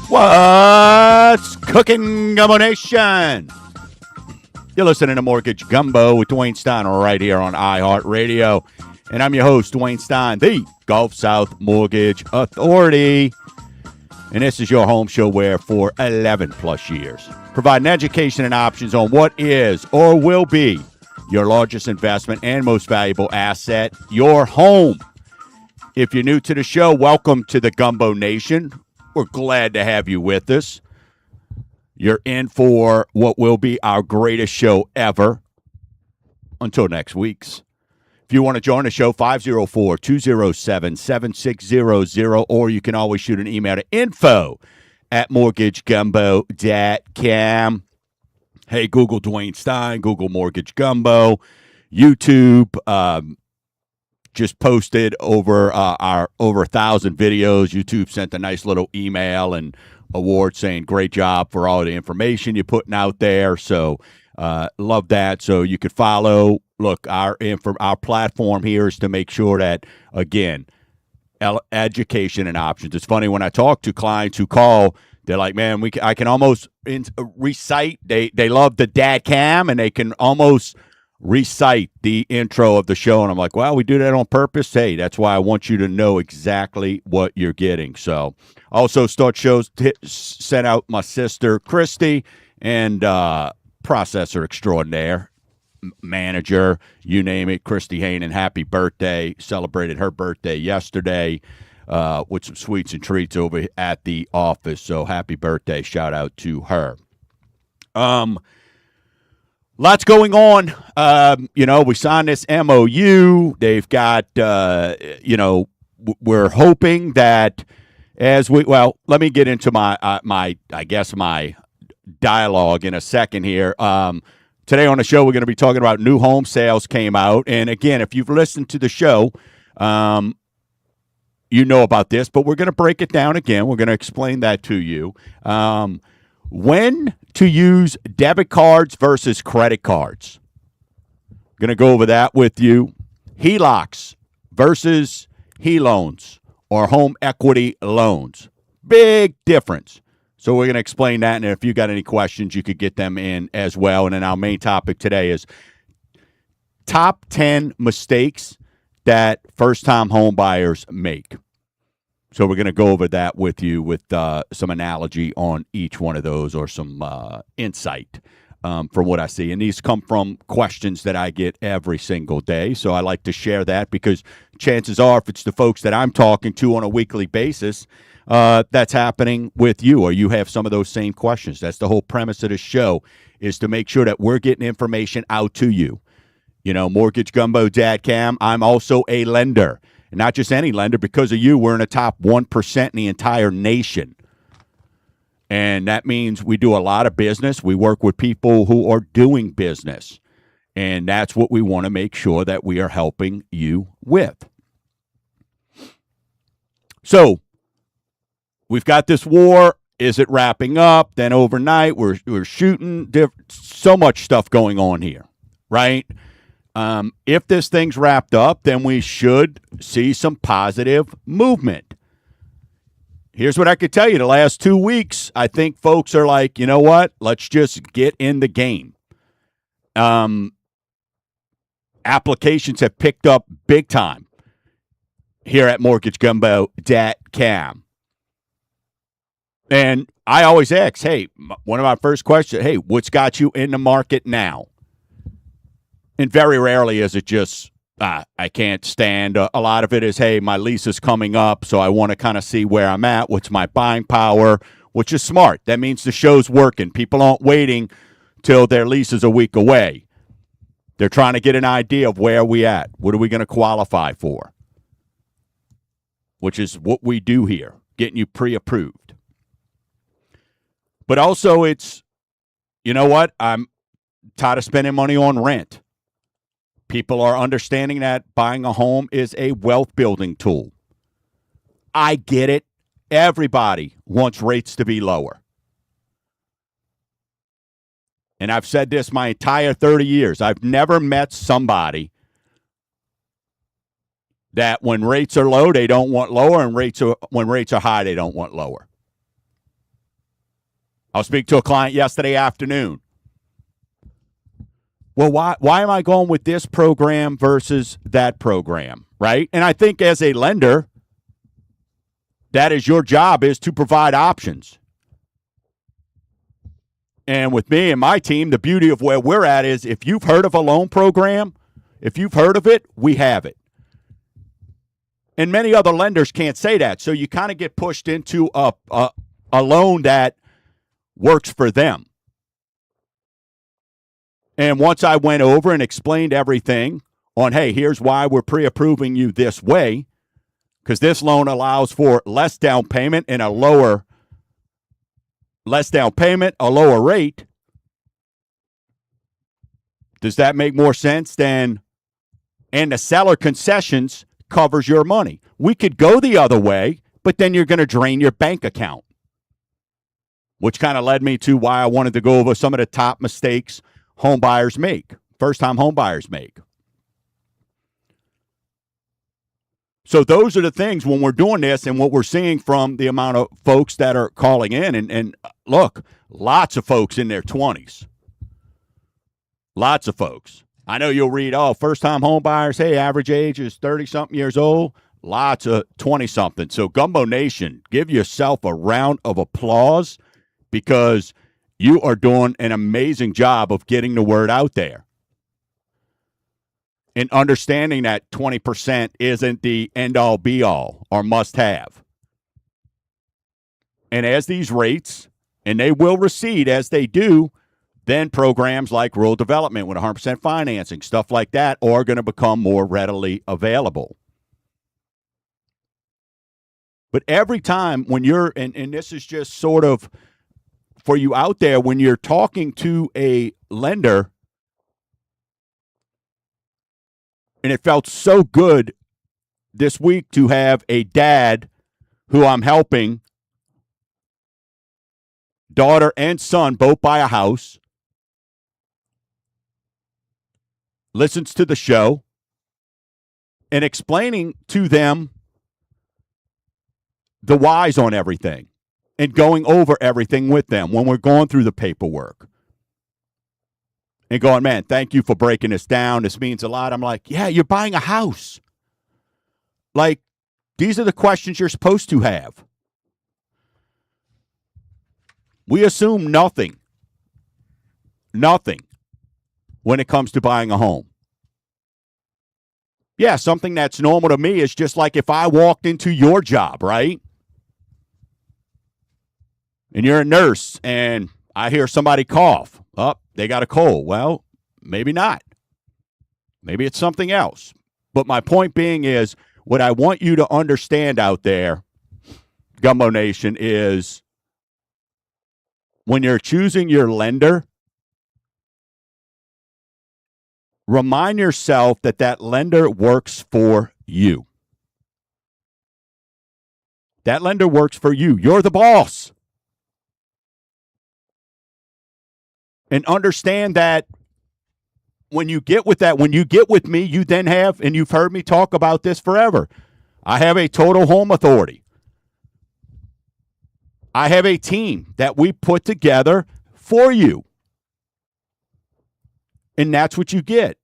What's cooking, Gumbo Nation? You're listening to Mortgage Gumbo with Dwayne Stein right here on iHeartRadio. And I'm your host, Dwayne Stein, the Gulf South Mortgage Authority. And this is your home show where for 11 plus years, providing education and options on what is or will be your largest investment and most valuable asset, your home. If you're new to the show, welcome to the Gumbo Nation. We're glad to have you with us. You're in for what will be our greatest show ever until next week's. If you want to join the show, 504-207-7600, or you can always shoot an email to info@mortgagegumbo.com. Hey, Google Dwayne Stein, Google Mortgage Gumbo, YouTube. Just posted over our over 1,000 videos. YouTube sent a nice little email and award saying great job for all the information you're putting out there. So love that. So you could follow. Look, our platform here is to make sure that, again, education and options. It's funny when I talk to clients who call, they're like, man, I can almost recite. They love the dad cam, and they can almost recite the intro of the show. And I'm like, well, we do that on purpose. Hey, that's why I want you to know exactly what you're getting. So also start shows sent out my sister, Christy, and processor extraordinaire, manager, you name it, Christy Haynen. Happy birthday. Celebrated her birthday yesterday with some sweets and treats over at the office. So happy birthday. Shout out to her. Lots going on. We signed this MOU. They've got, we're hoping that let me get into my dialogue in a second here. Today on the show, we're going to be talking about new home sales came out. And again, if you've listened to the show, you know about this, but we're going to break it down again. We're going to explain that to you. When to use debit cards versus credit cards. Going to go over that with you. HELOCs versus HELoans or home equity loans. Big difference. So we're going to explain that, and if you got any questions, you could get them in as well. And then our main topic today is top 10 mistakes that first-time home buyers make. So we're going to go over that with you with some analogy on each one of those or some insight from what I see. And these come from questions that I get every single day. So I like to share that because chances are if it's the folks that I'm talking to on a weekly basis, that's happening with you or you have some of those same questions. That's the whole premise of the show is to make sure that we're getting information out to you. You know, Mortgage Gumbo Dad Cam, I'm also a lender. And not just any lender. Because of you, we're in the top 1% in the entire nation. And that means we do a lot of business. We work with people who are doing business. And that's what we want to make sure that we are helping you with. So, we've got this war. Is it wrapping up? Then overnight, we're shooting. So much stuff going on here, right? If this thing's wrapped up, then we should see some positive movement. Here's what I could tell you. The last 2 weeks, I think folks are like, you know what? Let's just get in the game. Applications have picked up big time here at MortgageGumbo.com. And I always ask, hey, one of my first questions, hey, what's got you in the market now? And very rarely is it just, I can't stand. A lot of it is, hey, my lease is coming up, so I want to kind of see where I'm at. What's my buying power, which is smart. That means the show's working. People aren't waiting till their lease is a week away. They're trying to get an idea of where we at. What are we going to qualify for? Which is what we do here, getting you pre-approved. But also it's, you know what? I'm tired of spending money on rent. People are understanding that buying a home is a wealth building tool. I get it. Everybody wants rates to be lower. and I've said this my entire 30 years, I've never met somebody that when rates are low, they don't want lower, and when rates are high, they don't want lower. I was speaking to a client yesterday afternoon. Well, why am I going with this program versus that program, right? And I think as a lender, that is your job, is to provide options. And with me and my team, the beauty of where we're at is if you've heard of a loan program, if you've heard of it, we have it. And many other lenders can't say that. So you kind of get pushed into a loan that works for them. And once I went over and explained everything on, hey, here's why we're pre-approving you this way, because this loan allows for less down payment and a lower rate. Does that make more sense than, and the seller concessions covers your money? We could go the other way, but then you're going to drain your bank account, which kind of led me to why I wanted to go over some of the top mistakes homebuyers make, first-time homebuyers make. So those are the things when we're doing this and what we're seeing from the amount of folks that are calling in. And look, lots of folks in their 20s. Lots of folks. I know you'll read, first-time homebuyers, hey, average age is 30-something years old. Lots of 20-something. So Gumbo Nation, give yourself a round of applause because you are doing an amazing job of getting the word out there. And understanding that 20% isn't the end-all, be-all or must-have. And as these rates, and they will recede as they do, then programs like rural development with 100% financing, stuff like that, are going to become more readily available. But every time when you're, and this is just sort of for you out there, when you're talking to a lender, and it felt so good this week to have a dad who I'm helping, daughter and son both buy a house, listens to the show, and explaining to them the whys on everything and going over everything with them when we're going through the paperwork. And going, man, thank you for breaking this down. This means a lot. I'm like, yeah, you're buying a house. Like, these are the questions you're supposed to have. We assume nothing when it comes to buying a home. Yeah, something that's normal to me is just like if I walked into your job, right? And you're a nurse and I hear somebody cough. They got a cold. Well, maybe not. Maybe it's something else. But my point being is, what I want you to understand out there, Gumbo Nation, is when you're choosing your lender, remind yourself that that lender works for you. That lender works for you. You're the boss. And understand that when you get with that, when you get with me, you then have, and you've heard me talk about this forever, I have a total home authority. I have a team that we put together for you. And that's what you get.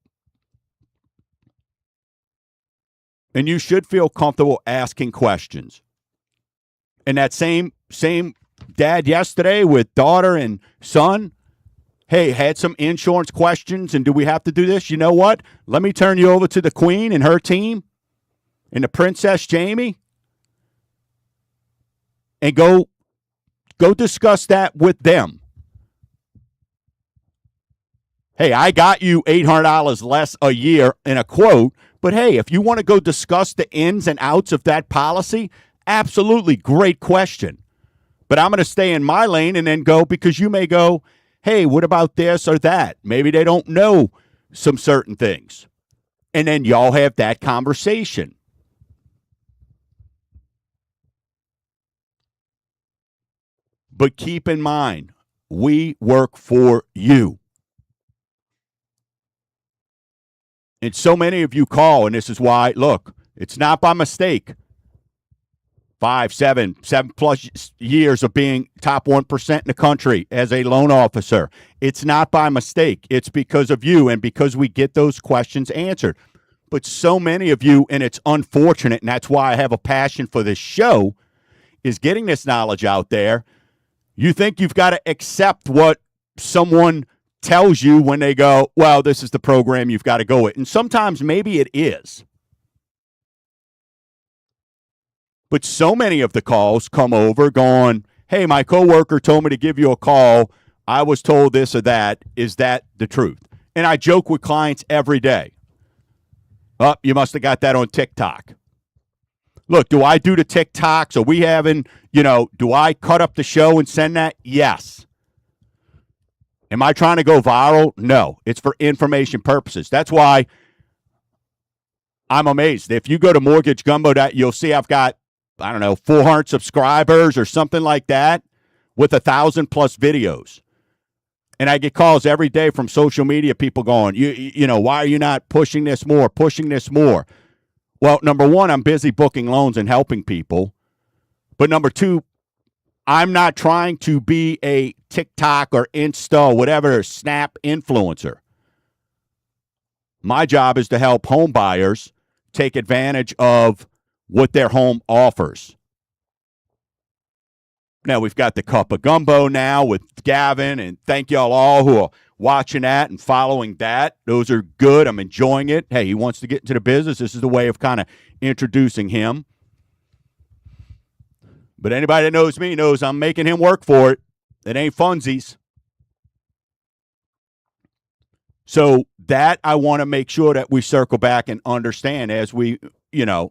And you should feel comfortable asking questions. And that same dad yesterday with daughter and son, hey, had some insurance questions, and do we have to do this? You know what? Let me turn you over to the Queen and her team and the Princess Jamie and go discuss that with them. Hey, I got you $800 less a year in a quote, but hey, if you want to go discuss the ins and outs of that policy, absolutely great question. But I'm going to stay in my lane and then go, because you may go, hey, what about this or that? Maybe they don't know some certain things. And then y'all have that conversation. But keep in mind, we work for you. And so many of you call, and this is why, look, it's not by mistake. 7+ years of being top 1% in the country as a loan officer. It's not by mistake. It's because of you and because we get those questions answered. But so many of you, and it's unfortunate, and that's why I have a passion for this show, is getting this knowledge out there. You think you've got to accept what someone tells you when they go, well, this is the program you've got to go with. And sometimes maybe it is. But so many of the calls come over going, hey, my coworker told me to give you a call. I was told this or that. Is that the truth? And I joke with clients every day. Oh, you must have got that on TikTok. Look, do I do the TikToks? Are we having, do I cut up the show and send that? Yes. Am I trying to go viral? No. It's for information purposes. That's why I'm amazed. If you go to Mortgage Gumbo, you'll see I've got, 400 subscribers or something like that with 1,000+ videos. And I get calls every day from social media, people going, why are you not pushing this more? Well, number one, I'm busy booking loans and helping people. But number two, I'm not trying to be a TikTok or Insta, whatever, Snap influencer. My job is to help home buyers take advantage of what their home offers. Now, we've got the Cup of Gumbo now with Gavin, and thank y'all all who are watching that and following that. Those are good. I'm enjoying it. Hey, he wants to get into the business. This is the way of kind of introducing him. But anybody that knows me knows I'm making him work for it. It ain't funsies. So that I want to make sure that we circle back and understand as we,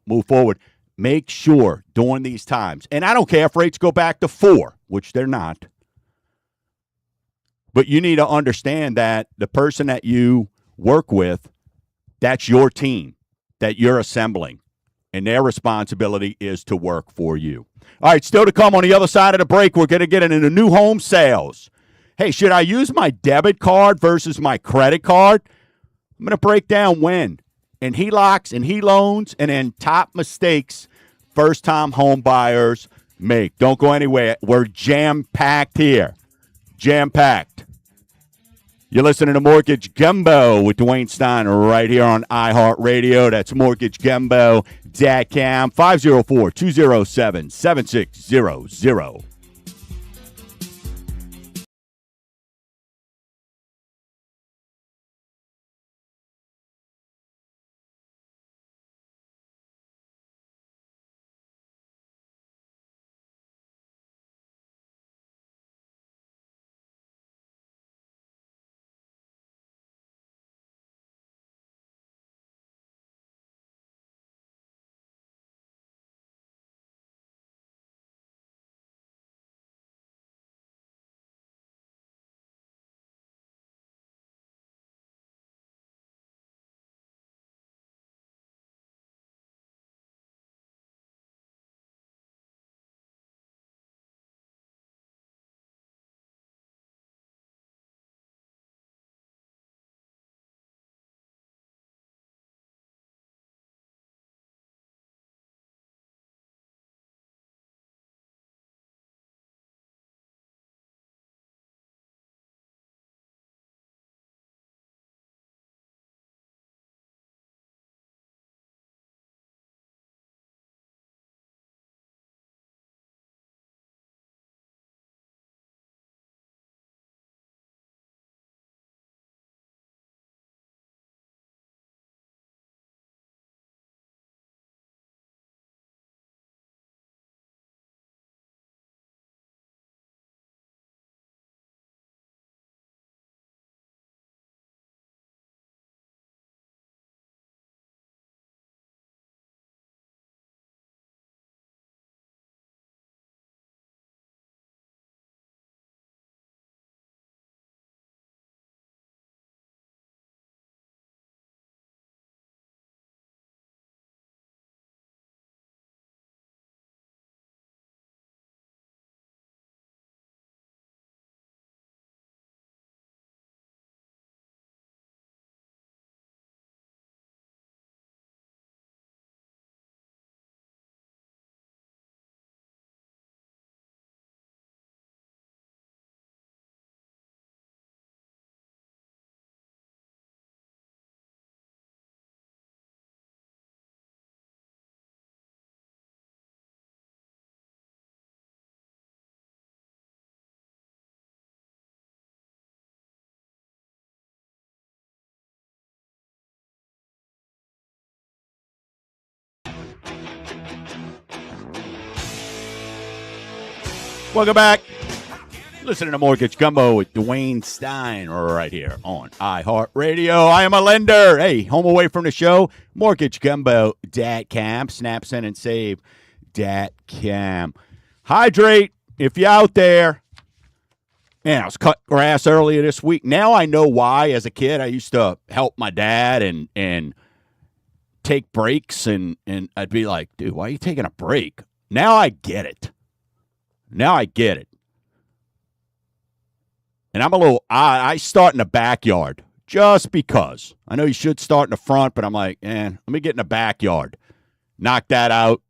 move forward. Make sure during these times, and I don't care if rates go back to 4, which they're not, but you need to understand that the person that you work with, that's your team that you're assembling, and their responsibility is to work for you. All right, still to come on the other side of the break, we're going to get into new home sales. Hey, should I use my debit card versus my credit card? I'm going to break down when. And HELOCs and HELoans, and then top mistakes first-time home buyers make. Don't go anywhere. We're jam-packed here. Jam-packed. You're listening to Mortgage Gumbo with Dwayne Stein right here on iHeartRadio. That's mortgagegumbo.com, 504-207-7600. Welcome back. Listening to Mortgage Gumbo with Dwayne Stein right here on iHeartRadio. I am a lender. Hey, home away from the show, mortgagegumbo.com, snap, send, and save.com. Hydrate if you're out there. Man, I was cutting grass earlier this week. Now I know why. As a kid, I used to help my dad and take breaks, and I'd be like, dude, why are you taking a break? Now I get it. And I'm a little I start in the backyard just because. I know you should start in the front, but I'm like, let me get in the backyard. Knock that out,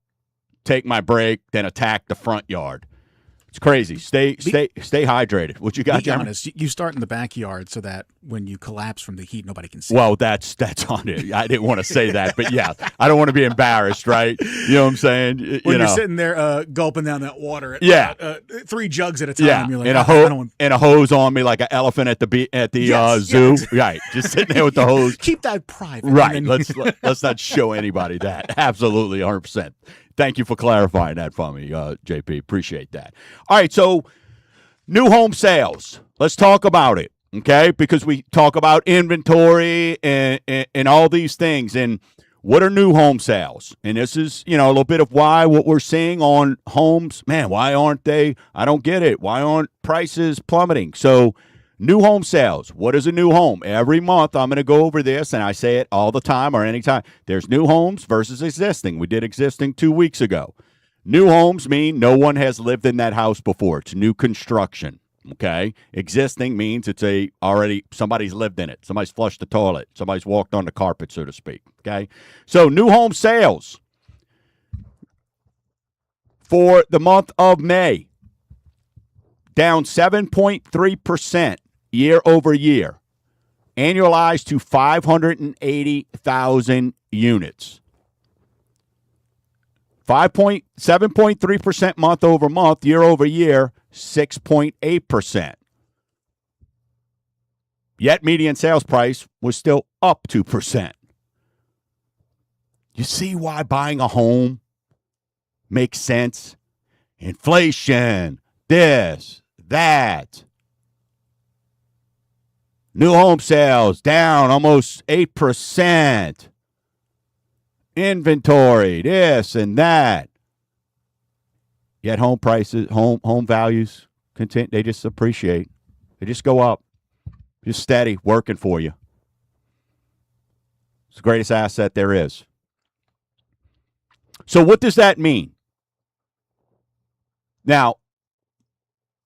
take my break, then attack the front yard. It's crazy. Stay hydrated. What you got, Be honest, you start in the backyard so that when you collapse from the heat, nobody can see. Well, that's on it. I didn't want to say that, but yeah, I don't want to be embarrassed, right? You know what I'm saying? When you're sitting there gulping down that water, 3 jugs at a time, you're like, and a hose on me like an elephant at the zoo, right? Just sitting there with the hose. Keep that private, right? Let's not show anybody that. Absolutely, 100%. Thank you for clarifying that for me, JP. Appreciate that. All right, so new home sales. Let's talk about it, okay? Because we talk about inventory and all these things. And what are new home sales? And this is, a little bit of what we're seeing on homes. Man, why aren't they? I don't get it. Why aren't prices plummeting? So new home sales. What is a new home? Every month I'm going to go over this, and I say it all the time or anytime. There's new homes versus existing. We did existing 2 weeks ago. New homes mean no one has lived in that house before. It's new construction, okay? Existing means it's already somebody's lived in it. Somebody's flushed the toilet. Somebody's walked on the carpet, so to speak, okay? So new home sales for the month of May, down 7.3%. Year over year, annualized to 580,000 units. 7.3% month over month, year over year, 6.8%. Yet median sales price was still up 2%. You see why buying a home makes sense? Inflation, this, that. New home sales down almost 8%. Inventory, this and that. Yet home prices, home values, they just appreciate. They just go up. Just steady, working for you. It's the greatest asset there is. So what does that mean? Now,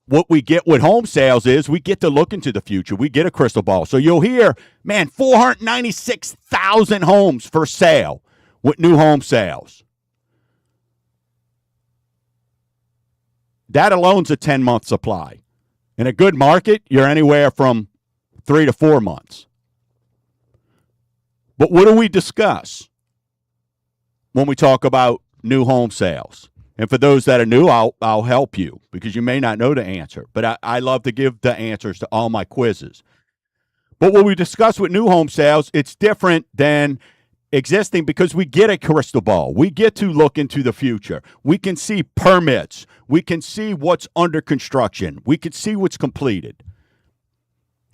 what we get with home sales is we get to look into the future. We get a crystal ball. So you'll hear, 496,000 homes for sale with new home sales. That alone's a 10-month supply. In a good market, you're anywhere from 3 to 4 months. But what do we discuss when we talk about new home sales? And for those that are new, I'll help you because you may not know the answer. But I love to give the answers to all my quizzes. But what we discuss with new home sales, it's different than existing because we get a crystal ball. We get to look into the future. We can see permits. We can see what's under construction. We can see what's completed.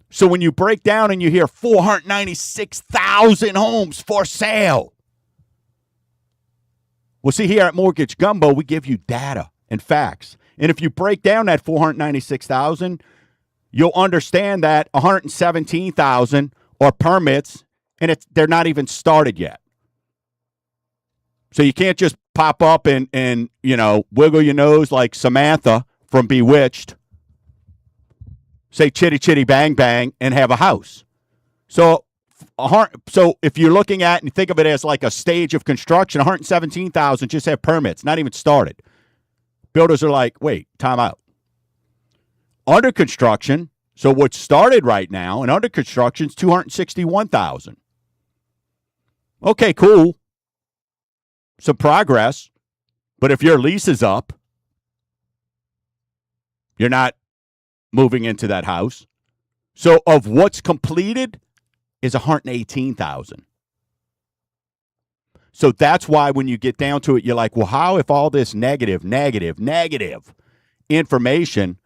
So when you break down and you hear 496,000 homes for sale, well, see, here at Mortgage Gumbo, we give you data and facts. And if you break down that 496,000, you'll understand that 117,000 are permits, and they're not even started yet. So you can't just pop up and wiggle your nose like Samantha from Bewitched, say chitty chitty bang bang, and have a house. So if you're looking at and think of it as like a stage of construction, 117,000 just have permits, not even started. Builders are like, wait, time out. Under construction, so what's started right now and under construction is 261,000. Okay, cool. Some progress. But if your lease is up, you're not moving into that house. So of what's completed is 118,000. So that's why when you get down to it, you're like, well, how if all this negative information,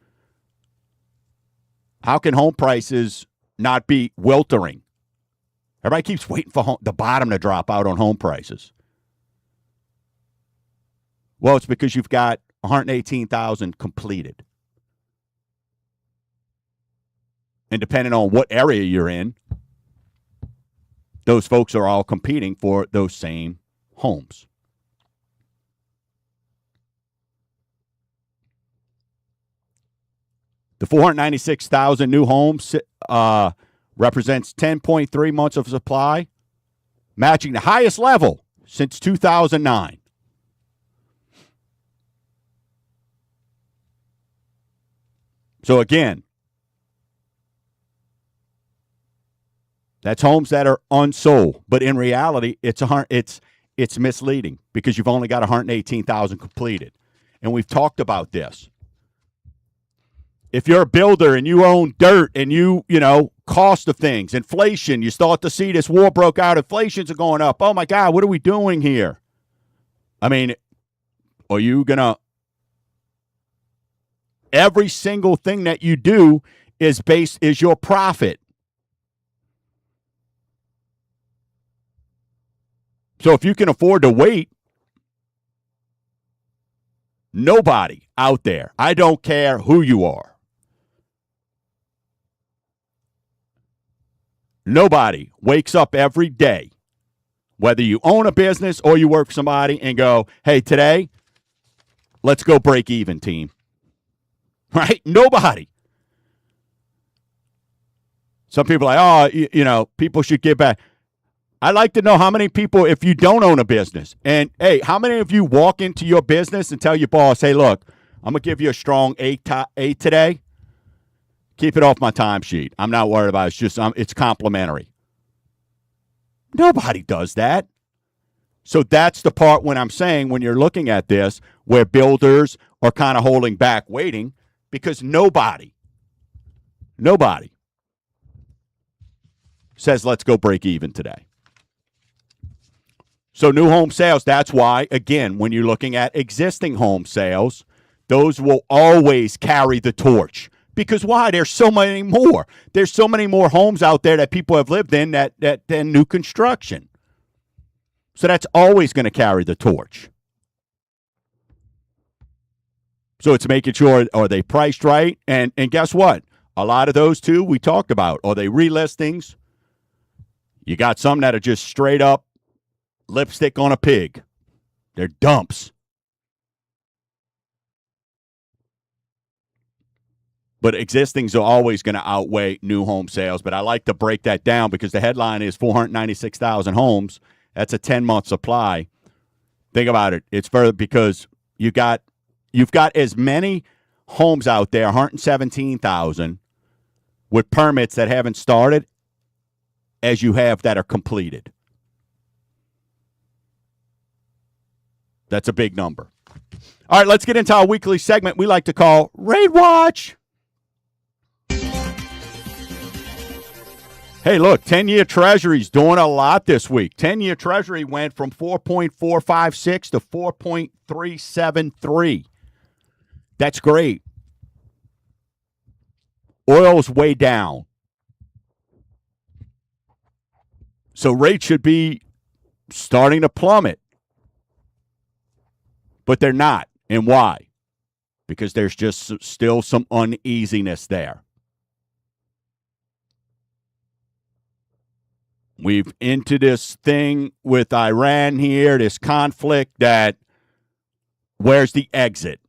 how can home prices not be weltering? Everybody keeps waiting for the bottom to drop out on home prices. Well, it's because you've got 118,000 completed. And depending on what area you're in, those folks are all competing for those same homes. The 496,000 new homes represents 10.3 months of supply, matching the highest level since 2009. So again, that's homes that are unsold, but in reality, it's misleading because you've only got 118,000 completed, and we've talked about this. If you're a builder and you own dirt and you cost of things, inflation, you start to see this war broke out, inflations are going up. Oh my God, what are we doing here? I mean, are you gonna? Every single thing that you do is your profit. So if you can afford to wait, nobody out there, I don't care who you are, nobody wakes up every day, whether you own a business or you work for somebody, and go, hey, today, let's go break even, team. Right? Nobody. Some people are like, oh, people should give back. I'd like to know how many people, if you don't own a business, and hey, how many of you walk into your business and tell your boss, hey, look, I'm going to give you a strong 8 today. Keep it off my timesheet. I'm not worried about it. It's just, it's complimentary. Nobody does that. So that's the part when I'm saying, when you're looking at this, where builders are kind of holding back, waiting, because nobody says, let's go break even today. So new home sales, that's why, again, when you're looking at existing home sales, those will always carry the torch. Because why? There's so many more. There's so many more homes out there that people have lived in than new construction. So that's always going to carry the torch. So it's making sure, are they priced right? And guess what? A lot of those, too, we talked about. Are they relistings? You got some that are just straight up lipstick on a pig. They're dumps. But existings are always going to outweigh new home sales. But I like to break that down because the headline is 496,000 homes. That's a 10-month supply. Think about it. It's further because you've got as many homes out there, 117,000, with permits that haven't started as you have that are completed. That's a big number. All right, let's get into our weekly segment we like to call Raid Watch. Hey, look, 10-year Treasury's doing a lot this week. 10-year Treasury went from 4.456 to 4.373. That's great. Oil's way down. So rates should be starting to plummet. But they're not. And why? Because there's just still some uneasiness there. We've into this thing with Iran here, this conflict that where's the exit?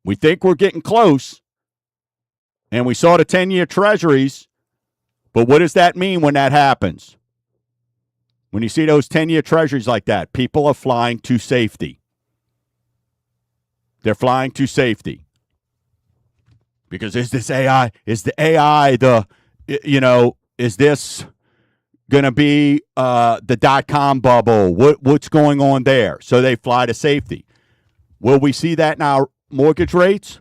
We think we're getting close, and we saw the 10-year treasuries, but what does that mean when that happens? When you see those 10-year treasuries like that, people are flying to safety. They're flying to safety. Because is this AI? Is the AI is this going to be the dot-com bubble? What's going on there? So they fly to safety. Will we see that in our mortgage rates?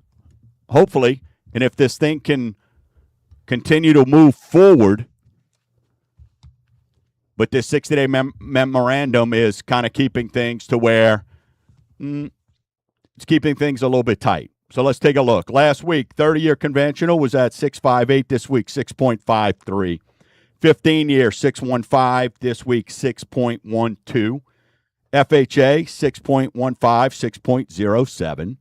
Hopefully. And if this thing can continue to move forward, But this 60-day memorandum is kind of keeping things to where it's keeping things a little bit tight. So let's take a look. Last week, 30-year conventional was at 6.58. This week, 6.53. 15-year, 6.15. This week, 6.12. FHA, 6.15,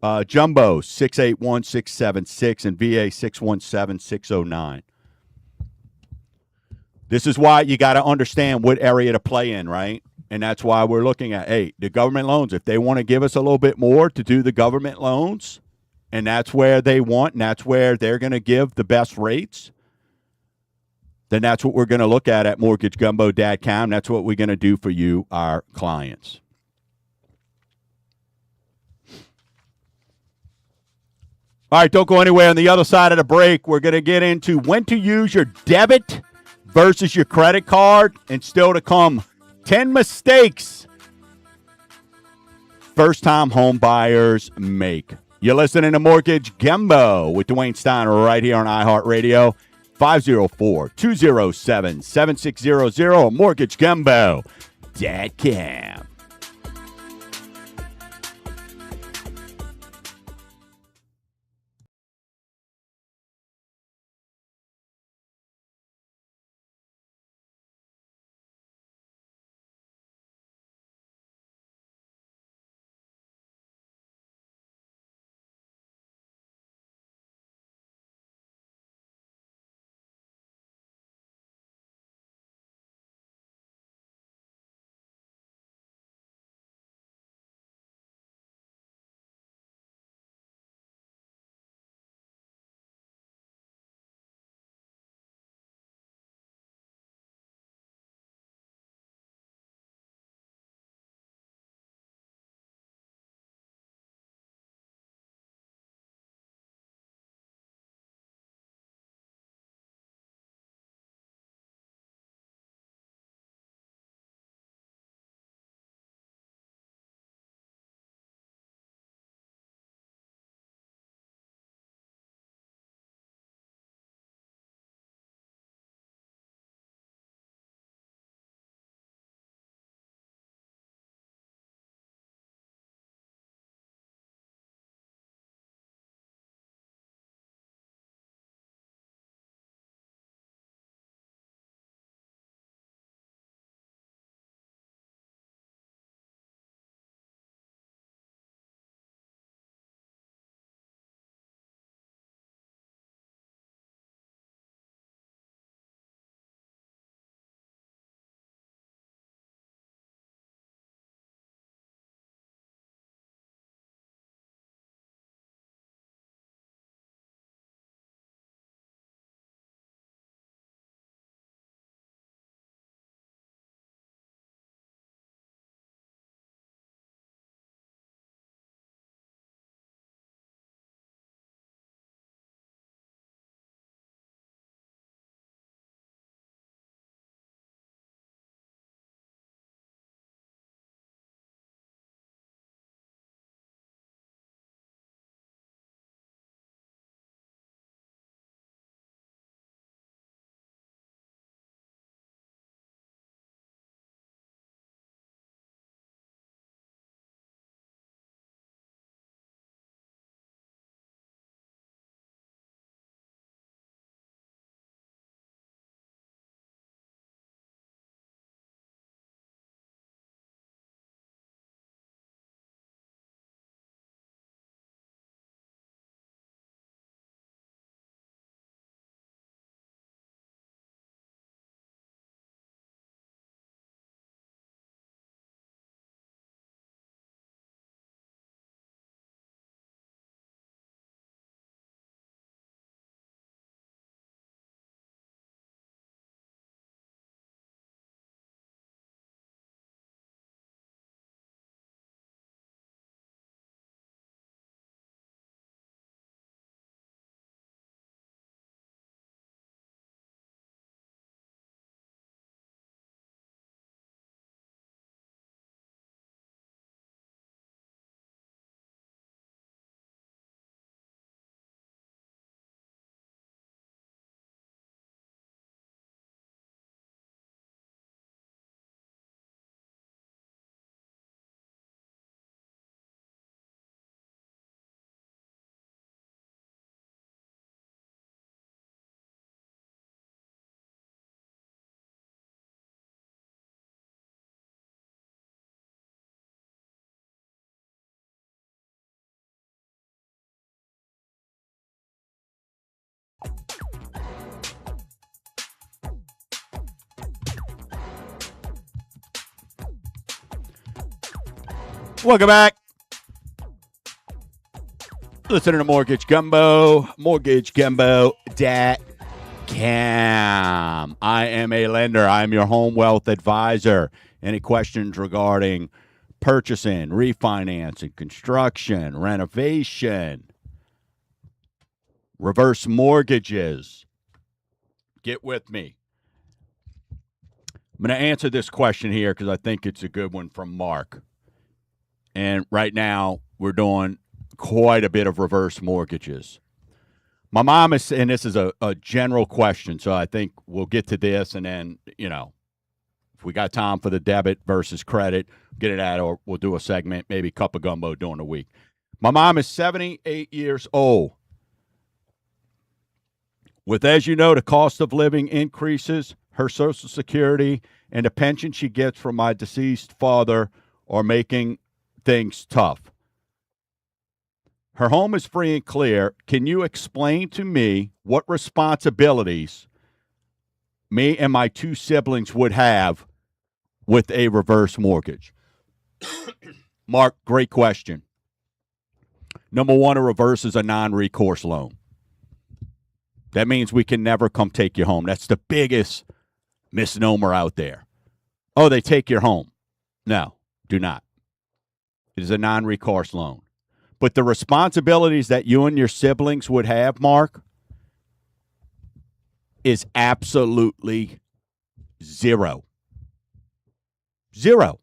6.07. Jumbo, 681, 676. And VA, 617, 609. This is why you got to understand what area to play in, right? And that's why we're looking at, hey, the government loans, if they want to give us a little bit more to do the government loans, and that's where they want, and that's where they're going to give the best rates, then that's what we're going to look at mortgagegumbo.com. That's what we're going to do for you, our clients. All right, don't go anywhere. On the other side of the break, we're going to get into when to use your debit versus your credit card, and still to come, 10 mistakes first-time home buyers make. You're listening to Mortgage Gumbo with Dwayne Steiner right here on iHeartRadio, 504-207-7600 or mortgagegumbo.com. Welcome back. Listen to Mortgage Gumbo, mortgagegumbo.com. I am a lender. I am your home wealth advisor. Any questions regarding purchasing, refinancing, construction, renovation, reverse mortgages, get with me. I'm going to answer this question here because I think it's a good one from Mark. And right now, we're doing quite a bit of reverse mortgages. My mom is, and this is a general question, so I think we'll get to this, and then, if we got time for the debit versus credit, get it out, or we'll do a segment, maybe Cup of Gumbo during the week. My mom is 78 years old. With, as you know, the cost of living increases, her Social Security and the pension she gets from my deceased father are making things tough. Her home is free and clear. Can you explain to me what responsibilities me and my two siblings would have with a reverse mortgage? Mark, great question. Number one, a reverse is a non-recourse loan. That means we can never come take you home. That's the biggest misnomer out there. Oh, they take your home. No, do not. It is a non-recourse loan. But the responsibilities that you and your siblings would have, Mark, is absolutely zero. Zero.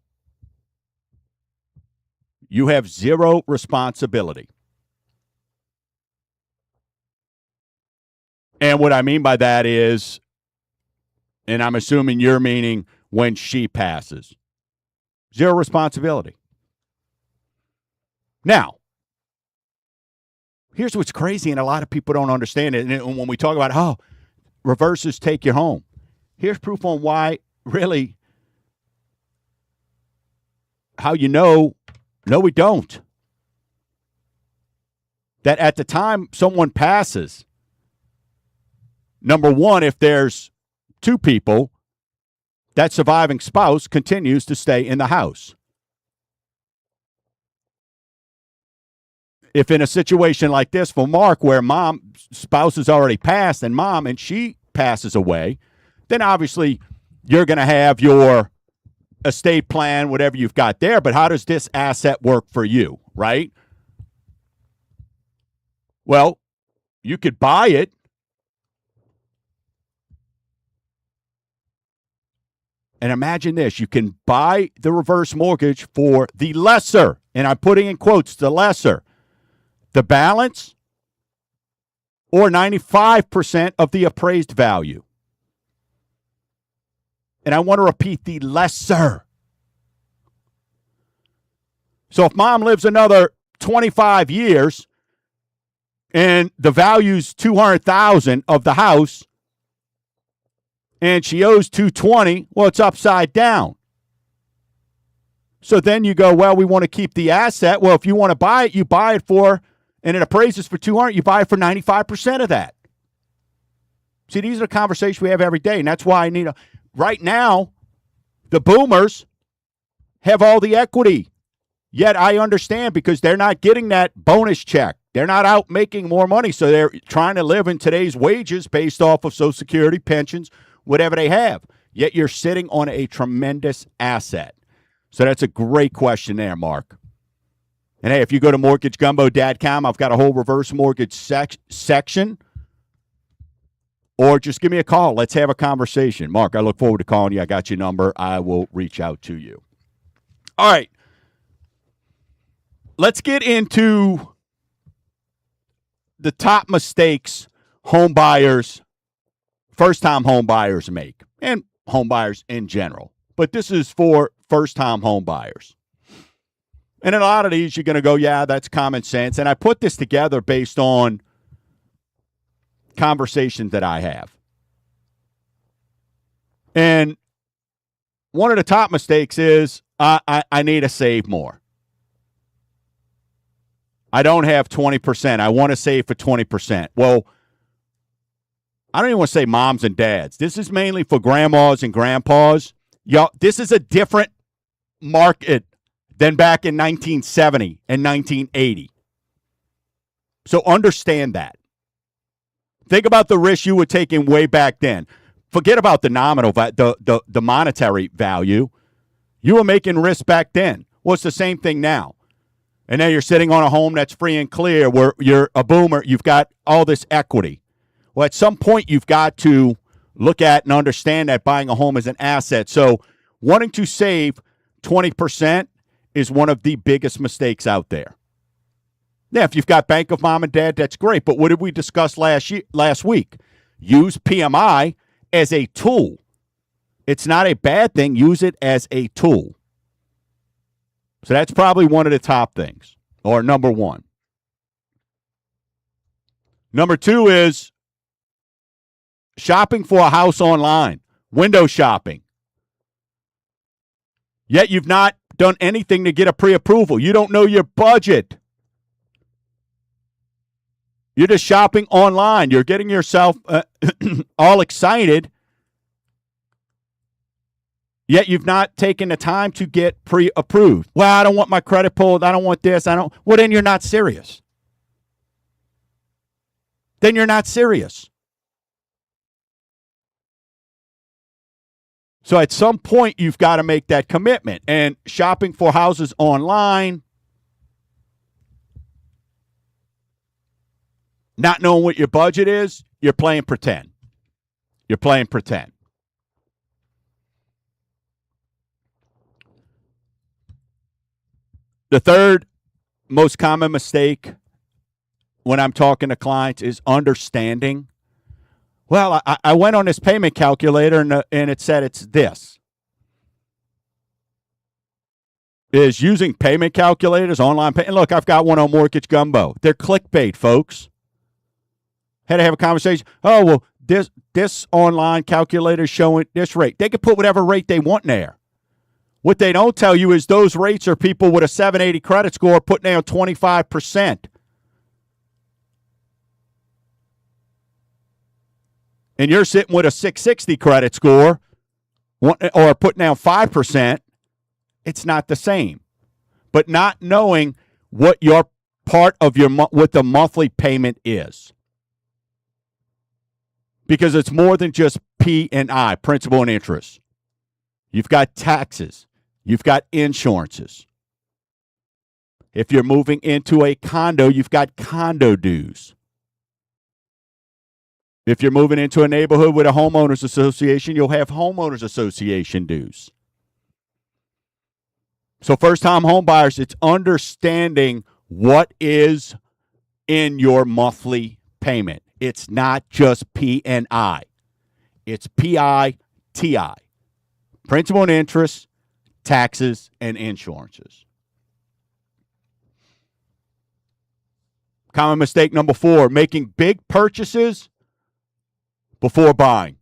You have zero responsibility. And what I mean by that is, and I'm assuming you're meaning when she passes, zero responsibility. Now, here's what's crazy, and a lot of people don't understand it. And when we talk about, reverses take you home, here's proof on why, really, how no, we don't. That at the time someone passes, number one, if there's two people, that surviving spouse continues to stay in the house. If in a situation like this for Mark, where spouse has already passed and she passes away, then obviously you're going to have your estate plan, whatever you've got there. But how does this asset work for you, right? Well, you could buy it. And imagine this, you can buy the reverse mortgage for the lesser, and I'm putting in quotes, the lesser, the balance, or 95% of the appraised value. And I want to repeat, the lesser. So if mom lives another 25 years and the value's $200,000 of the house, and she owes $220,000, well, it's upside down. So then you go, well, we want to keep the asset. Well, if you want to buy it, you buy it for, and it appraises for $200,000, you buy it for 95% of that. See, these are the conversations we have every day, and that's why I need right now, the boomers have all the equity. Yet I understand, because they're not getting that bonus check. They're not out making more money, so they're trying to live in today's wages based off of Social Security, pensions, whatever they have. Yet you're sitting on a tremendous asset. So that's a great question there, Mark. And hey, if you go to mortgagegumbo.com, I've got a whole reverse mortgage section. Or just give me a call. Let's have a conversation. Mark, I look forward to calling you. I got your number. I will reach out to you. All right. Let's get into the top mistakes first-time home buyers make, and home buyers in general. But this is for first-time home buyers. And in a lot of these, you're going to go, yeah, that's common sense. And I put this together based on conversations that I have. And one of the top mistakes is I need to save more. I don't have 20%. I want to save for 20%. Well, I don't even want to say moms and dads. This is mainly for grandmas and grandpas. Y'all, this is a different market than back in 1970 and 1980. So understand that. Think about the risk you were taking way back then. Forget about the nominal, the monetary value. You were making risk back then. Well, it's the same thing now. And now you're sitting on a home that's free and clear where you're a boomer. You've got all this equity. Well, at some point, you've got to look at and understand that buying a home is an asset. So wanting to save 20% is one of the biggest mistakes out there. Now, if you've got Bank of Mom and Dad, that's great. But what did we discuss last week? Use PMI as a tool. It's not a bad thing. Use it as a tool. So that's probably one of the top things, or number one. Number two is shopping for a house online, window shopping. Yet you've not done anything to get a pre-approval. You don't know your budget. You're just shopping online. You're getting yourself all excited. Yet you've not taken the time to get pre-approved. Well, I don't want my credit pulled. I don't want this. Well, then you're not serious. Then you're not serious. So at some point, you've got to make that commitment. And shopping for houses online, not knowing what your budget is, you're playing pretend. You're playing pretend. The third most common mistake when I'm talking to clients is understanding. Well, I went on this payment calculator and it said it's this. Is using payment calculators, online pay. And look, I've got one on Mortgage Gumbo. They're clickbait, folks. Had to have a conversation. Oh, well, this online calculator is showing this rate. They can put whatever rate they want in there. What they don't tell you is those rates are people with a 780 credit score putting down 25%. And you're sitting with a 660 credit score or putting down 5%. It's not the same. But not knowing what your part of what the monthly payment is. Because it's more than just P&I, principal and interest. You've got taxes. You've got insurances. If you're moving into a condo, you've got condo dues. If you're moving into a neighborhood with a homeowners association, you'll have homeowners association dues. So first-time home buyers, it's understanding what is in your monthly payment. It's not just P&I. It's P-I-T-I. Principal and interest, taxes, and insurances. Common mistake number 4, making big purchases before buying.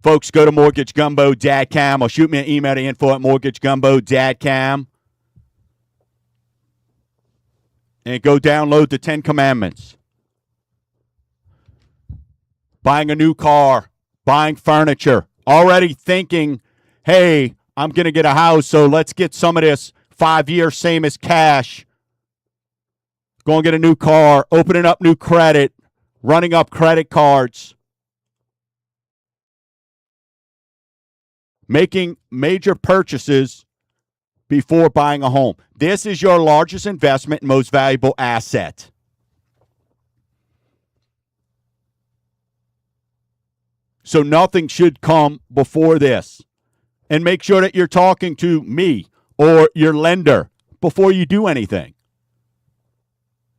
Folks, go to mortgagegumbo.com or shoot me an email to info@mortgagegumbo.com and go download the 10 Commandments. Buying a new car, buying furniture, already thinking, hey, I'm going to get a house, so let's get some of this 5-year same as cash. Go and get a new car, opening up new credit, running up credit cards. Making major purchases before buying a home. This is your largest investment and most valuable asset. So nothing should come before this. And make sure that you're talking to me or your lender before you do anything.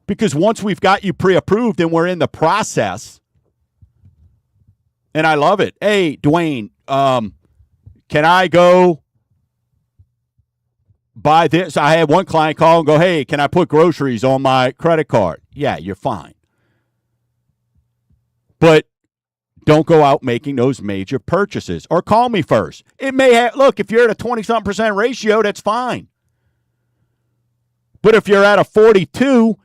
Because once we've got you pre-approved and we're in the process, and I love it. Hey, Dwayne, can I go buy this? I had one client call and go, hey, can I put groceries on my credit card? Yeah, you're fine. But don't go out making those major purchases. Or call me first. It may have, look, if you're at a 20-something% ratio, that's fine. But if you're at a 42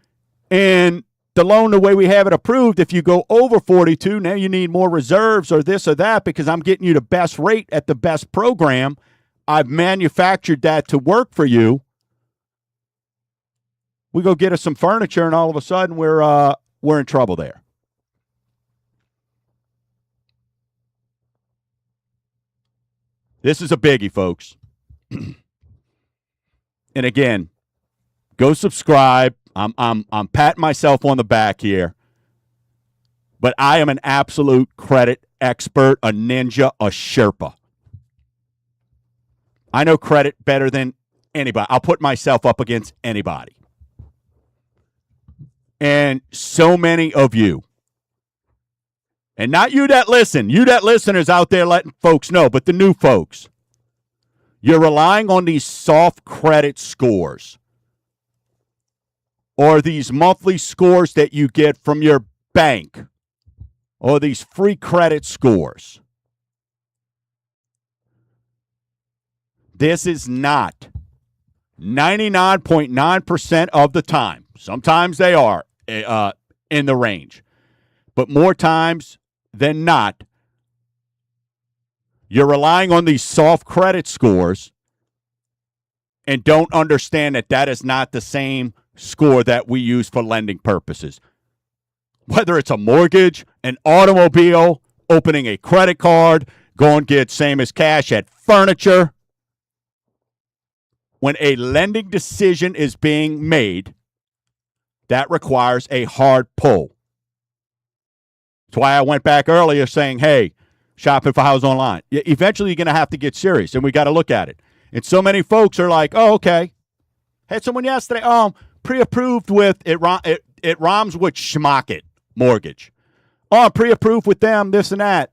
and the loan, the way we have it approved, if you go over 42, now you need more reserves or this or that because I'm getting you the best rate at the best program, I've manufactured that to work for you. We go get us some furniture, and all of a sudden we're in trouble there. This is a biggie, folks. And again, go subscribe. I'm patting myself on the back here. But I am an absolute credit expert, a ninja, a Sherpa. I know credit better than anybody. I'll put myself up against anybody. And so many of you, and not you that listen, you that listeners out there letting folks know, but the new folks, you're relying on these soft credit scores or these monthly scores that you get from your bank or these free credit scores. This is not 99.9% of the time. Sometimes they are in the range. But more times than not, you're relying on these soft credit scores and don't understand that that is not the same score that we use for lending purposes. Whether it's a mortgage, an automobile, opening a credit card, go and get same as cash at furniture. When a lending decision is being made, that requires a hard pull. That's why I went back earlier saying, hey, shopping for houses online. Eventually, you're going to have to get serious, and we got to look at it. And so many folks are like, oh, okay. Had someone yesterday, pre-approved with, it rhymes with schmocket mortgage. Oh, I'm pre-approved with them, this and that.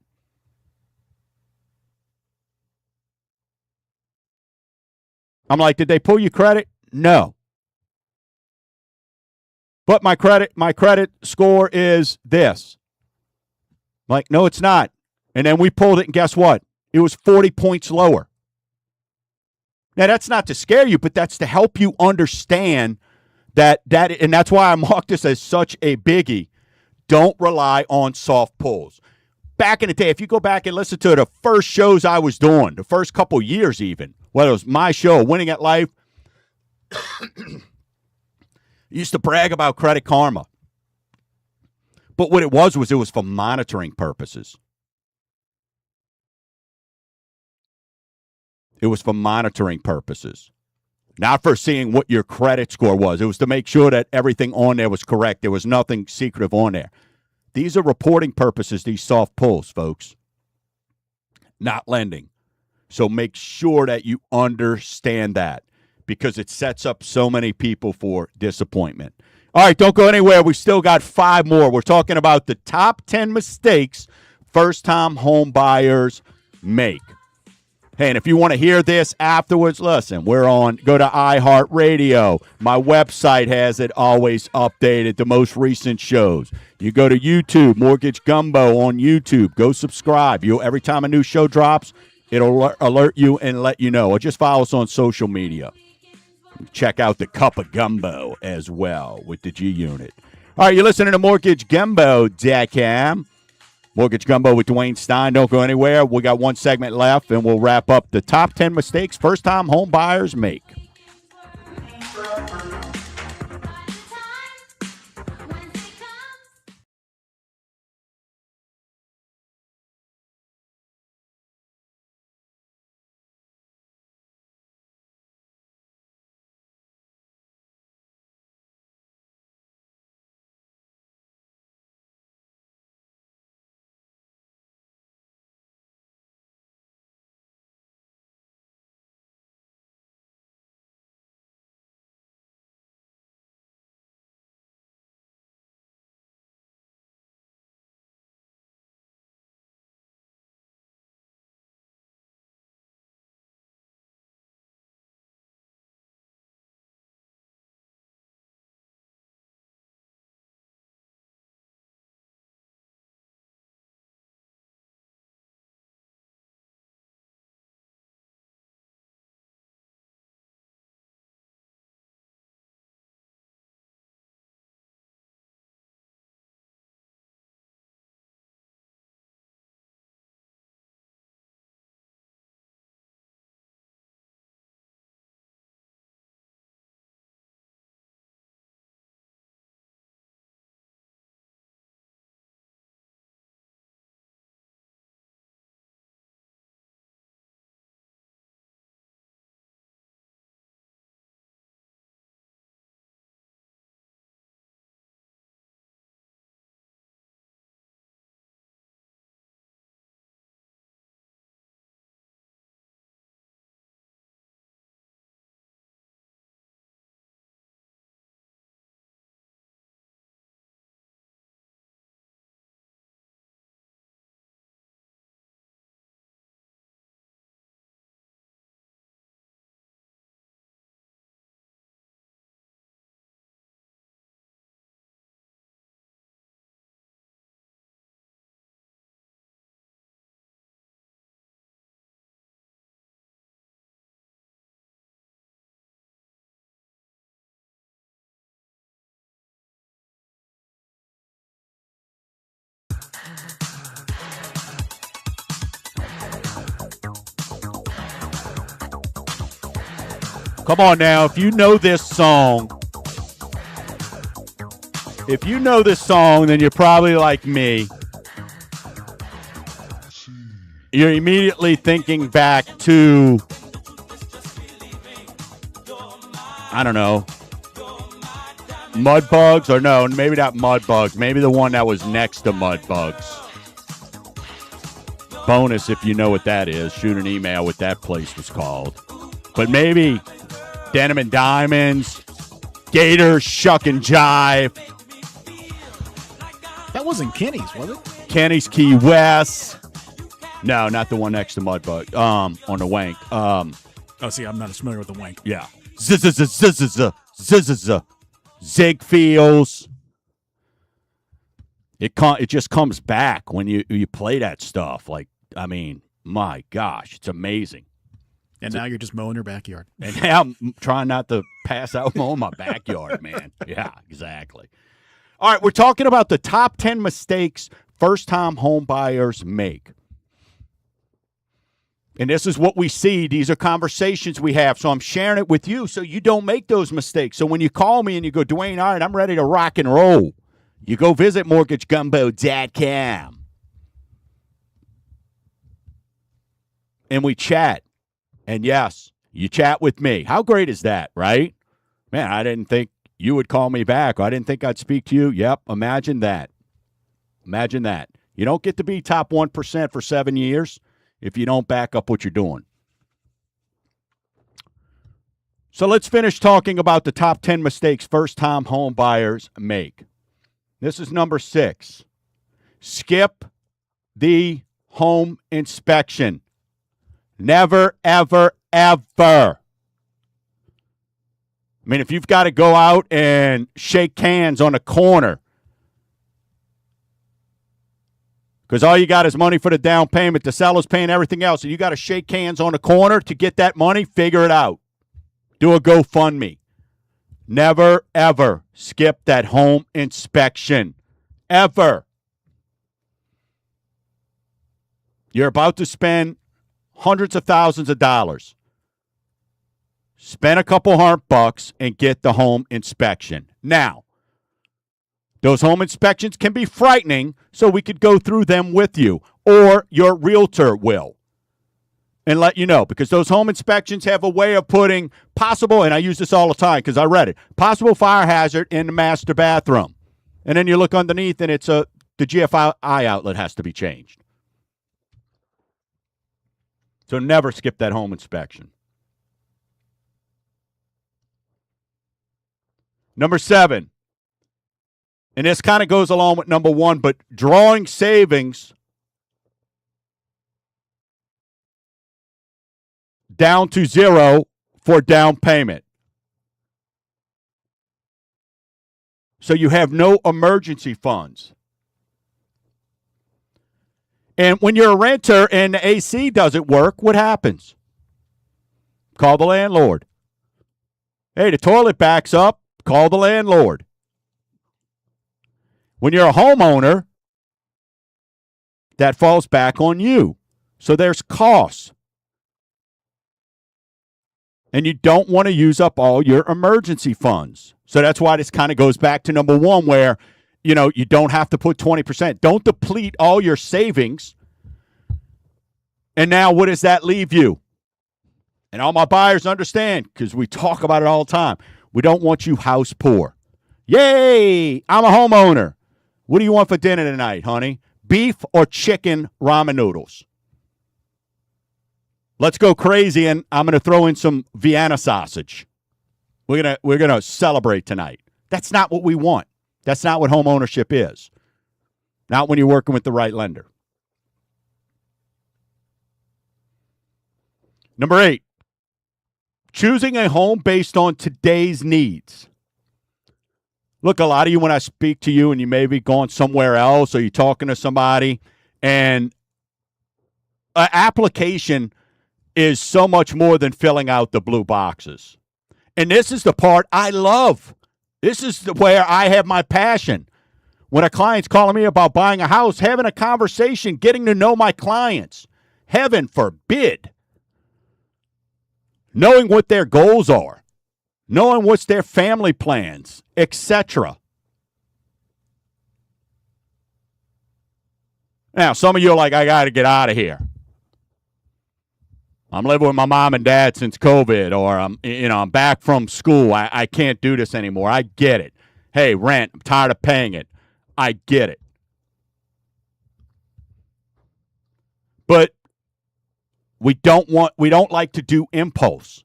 I'm like, did they pull your credit? No. But my credit score is this. I'm like, no, it's not. And then we pulled it, and guess what? It was 40 points lower. Now, that's not to scare you, but that's to help you understand that, and that's why I marked this as such a biggie. Don't rely on soft pulls. Back in the day, if you go back and listen to the first shows I was doing, the first couple years even, whether it was my show, Winning at Life, I used to brag about Credit Karma. But what it was for monitoring purposes. It was for monitoring purposes. Not for seeing what your credit score was. It was to make sure that everything on there was correct. There was nothing secretive on there. These are reporting purposes, these soft pulls, folks. Not lending. So make sure that you understand that because it sets up so many people for disappointment. All right, don't go anywhere. We still got 5 more. We're talking about the top 10 mistakes first-time home buyers make. Hey, and if you want to hear this afterwards, listen, go to iHeartRadio. My website has it always updated, the most recent shows. You go to YouTube, Mortgage Gumbo on YouTube. Go subscribe. Every time a new show drops, it'll alert you and let you know. Or just follow us on social media. Check out the Cup of Gumbo as well with the G Unit. All right, you're listening to MortgageGumbo.com. Mortgage Gumbo with Dwayne Stein. Don't go anywhere. We got one segment left, and we'll wrap up the top 10 mistakes first-time home buyers make. Come on now, if you know this song, then you're probably like me. You're immediately thinking back to, I don't know, Mudbugs, or no, maybe not Mudbugs. Maybe the one that was next to Mudbugs. Bonus, if you know what that is, shoot an email what that place was called. But maybe Denim and Diamonds, Gator, Shuck and Jive. That wasn't Kenny's, was it? Kenny's Key West. No, not the one next to Mudbug. On the Wank. Oh, see, I'm not as familiar with the Wank. Yeah. Ziegfelds. It just comes back when you play that stuff. Like, I mean, my gosh, it's amazing. And now you're just mowing your backyard. And now I'm trying not to pass out mowing my backyard, man. Yeah, exactly. All right, we're talking about the top 10 mistakes first-time home buyers make. And this is what we see. These are conversations we have. So I'm sharing it with you so you don't make those mistakes. So when you call me and you go, Dwayne, all right, I'm ready to rock and roll, you go visit mortgagegumbo.com. And we chat. And yes, you chat with me. How great is that, right? Man, I didn't think you would call me back. I didn't think I'd speak to you. Yep, imagine that. Imagine that. You don't get to be top 1% for 7 years if you don't back up what you're doing. So let's finish talking about the top 10 mistakes first-time home buyers make. This is number 6. Skip the home inspection. Never, ever, ever. I mean, if you've got to go out and shake hands on a corner because all you got is money for the down payment, the seller's paying everything else, and you got to shake hands on a corner to get that money, figure it out. Do a GoFundMe. Never, ever skip that home inspection. Ever. You're about to spend hundreds of thousands of dollars. Spend a couple $100 and get the home inspection. Now, those home inspections can be frightening, so we could go through them with you, or your realtor will, and let you know, because those home inspections have a way of putting possible, and I use this all the time because I read it, possible fire hazard in the master bathroom. And then you look underneath and it's the GFI outlet has to be changed. So never skip that home inspection. Number 7, and this kind of goes along with number 1, but drawing savings down to 0 for down payment. So you have no emergency funds. And when you're a renter and the AC doesn't work, what happens? Call the landlord. Hey, the toilet backs up. Call the landlord. When you're a homeowner, that falls back on you. So there's costs. And you don't want to use up all your emergency funds. So that's why this kind of goes back to number 1 where, you don't have to put 20%. Don't deplete all your savings. And now what does that leave you? And all my buyers understand, because we talk about it all the time. We don't want you house poor. Yay, I'm a homeowner. What do you want for dinner tonight, honey? Beef or chicken ramen noodles? Let's go crazy, and I'm going to throw in some Vienna sausage. We're gonna celebrate tonight. That's not what we want. That's not what home ownership is. Not when you're working with the right lender. Number 8, choosing a home based on today's needs. Look, a lot of you, when I speak to you and you may be going somewhere else or you're talking to somebody, and an application is so much more than filling out the blue boxes. And this is the part I love. This is where I have my passion. When a client's calling me about buying a house, having a conversation, getting to know my clients. Heaven forbid. knowing what their goals are, knowing what's their family plans, etc. Now, some of you are like, I got to get out of here. I'm living with my mom and dad since COVID, or I'm back from school. I can't do this anymore. I get it. Hey, rent, I'm tired of paying it. I get it. But we don't like to do impulse.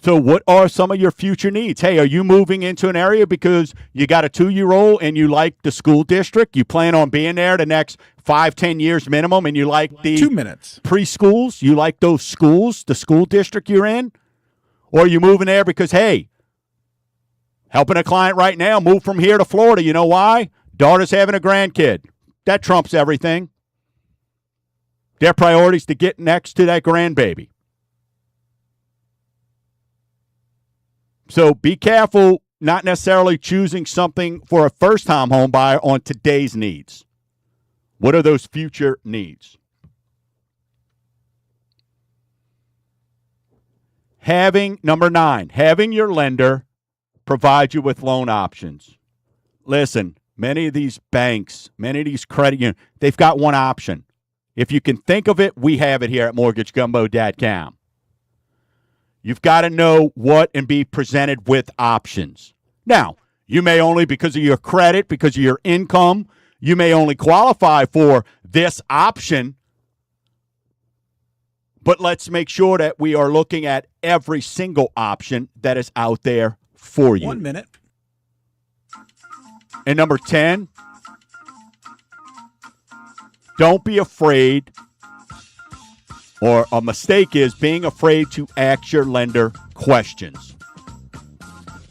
So what are some of your future needs? Hey, are you moving into an area because you got a 2-year-old and you like the school district? You plan on being there the next 5-10 years minimum, and you like the 2 minutes preschools? You like those schools, the school district you're in? Or are you moving there because, hey, helping a client right now move from here to Florida? You know why? Daughter's having a grandkid. That trumps everything. Their priority is to get next to that grandbaby. So be careful not necessarily choosing something for a first-time home buyer on today's needs. What are those future needs? Number 9, having your lender provide you with loan options. Listen, many of these banks, many of these credit unions, they've got one option. If you can think of it, we have it here at mortgagegumbo.com. You've got to know what and be presented with options. Now, you may only, because of your credit, because of your income, you may only qualify for this option. But let's make sure that we are looking at every single option that is out there for you. 1 minute. And number 10, don't be afraid, or a mistake is being afraid to ask your lender questions.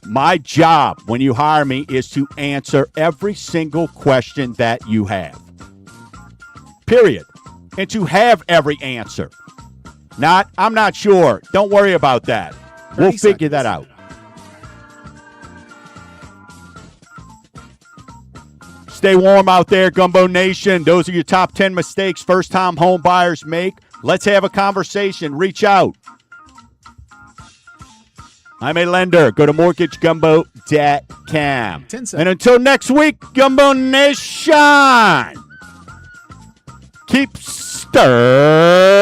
My job when you hire me is to answer every single question that you have. Period. And to have every answer. I'm not sure. Don't worry about that. We'll figure that out. Stay warm out there, Gumbo Nation. Those are your top 10 mistakes first-time home buyers make. Let's have a conversation. Reach out. I'm a lender. Go to mortgagegumbo.com. 10 seconds. And until next week, Gumbo Nation, keep stirring.